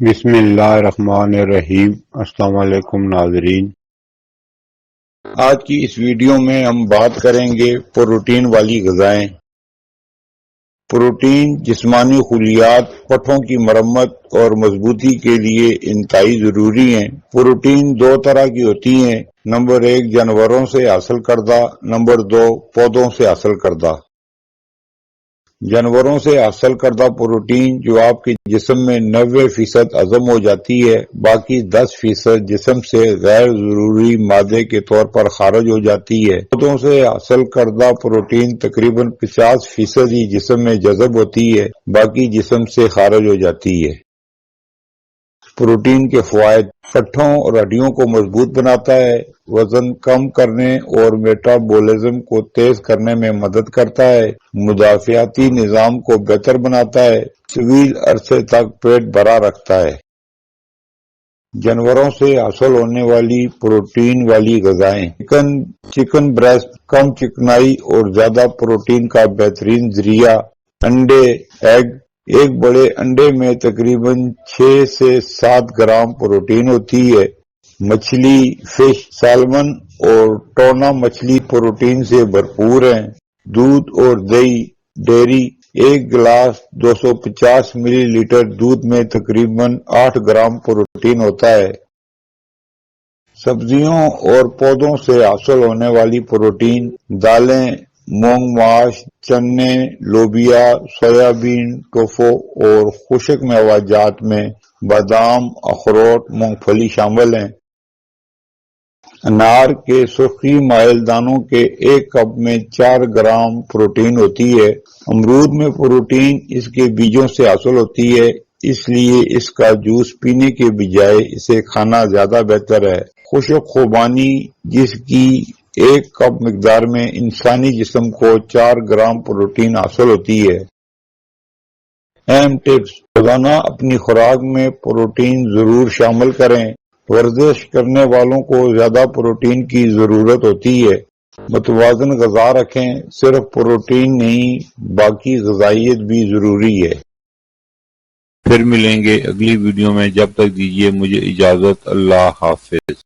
بسم اللہ الرحمن الرحیم۔ السلام علیکم ناظرین، آج کی اس ویڈیو میں ہم بات کریں گے پروٹین والی غذائیں۔ پروٹین جسمانی خلیات، پٹھوں کی مرمت اور مضبوطی کے لیے انتہائی ضروری ہیں۔ پروٹین دو طرح کی ہوتی ہیں، نمبر 1 جانوروں سے حاصل کردہ، نمبر 2 پودوں سے حاصل کردہ۔ جانوروں سے حاصل کردہ پروٹین جو آپ کے جسم میں 90% ہضم ہو جاتی ہے، باقی 10% جسم سے غیر ضروری مادے کے طور پر خارج ہو جاتی ہے۔ پودوں سے حاصل کردہ پروٹین تقریباً 50% ہی جسم میں جذب ہوتی ہے، باقی جسم سے خارج ہو جاتی ہے۔ پروٹین کے فوائد: پٹھوں اور ہڈیوں کو مضبوط بناتا ہے، وزن کم کرنے اور میٹابولزم کو تیز کرنے میں مدد کرتا ہے، مدافعتی نظام کو بہتر بناتا ہے، طویل عرصے تک پیٹ بھرا رکھتا ہے۔ جانوروں سے حاصل ہونے والی پروٹین والی غذائیں: چکن بریسٹ کم چکنائی اور زیادہ پروٹین کا بہترین ذریعہ۔ انڈے ایگ، ایک بڑے انڈے میں تقریباً 6 سے 7 گرام پروٹین ہوتی ہے۔ مچھلی فش، سالمن اور ٹونا مچھلی پروٹین سے بھرپور ہیں۔ دودھ اور دہی ڈیری، ایک گلاس 250 ملی لیٹر دودھ میں تقریباً 8 گرام پروٹین ہوتا ہے۔ سبزیوں اور پودوں سے حاصل ہونے والی پروٹین: دالیں، مونگ ماش، چنے، لوبیا، سویابین، ٹوفو اور خشک میوہ جات میں بادام، اخروٹ، مونگ پھلی شامل ہیں۔ انار کے سرخی مائل دانوں کے ایک کپ میں 4 گرام پروٹین ہوتی ہے۔ امرود میں پروٹین اس کے بیجوں سے حاصل ہوتی ہے، اس لیے اس کا جوس پینے کے بجائے اسے کھانا زیادہ بہتر ہے۔ خشک خوبانی، جس کی ایک کپ مقدار میں انسانی جسم کو 4 گرام پروٹین حاصل ہوتی ہے۔ اہم ٹپس: روزانہ اپنی خوراک میں پروٹین ضرور شامل کریں۔ ورزش کرنے والوں کو زیادہ پروٹین کی ضرورت ہوتی ہے۔ متوازن غذا رکھیں، صرف پروٹین نہیں باقی غذائیت بھی ضروری ہے۔ پھر ملیں گے اگلی ویڈیو میں، جب تک دیجیے مجھے اجازت۔ اللہ حافظ۔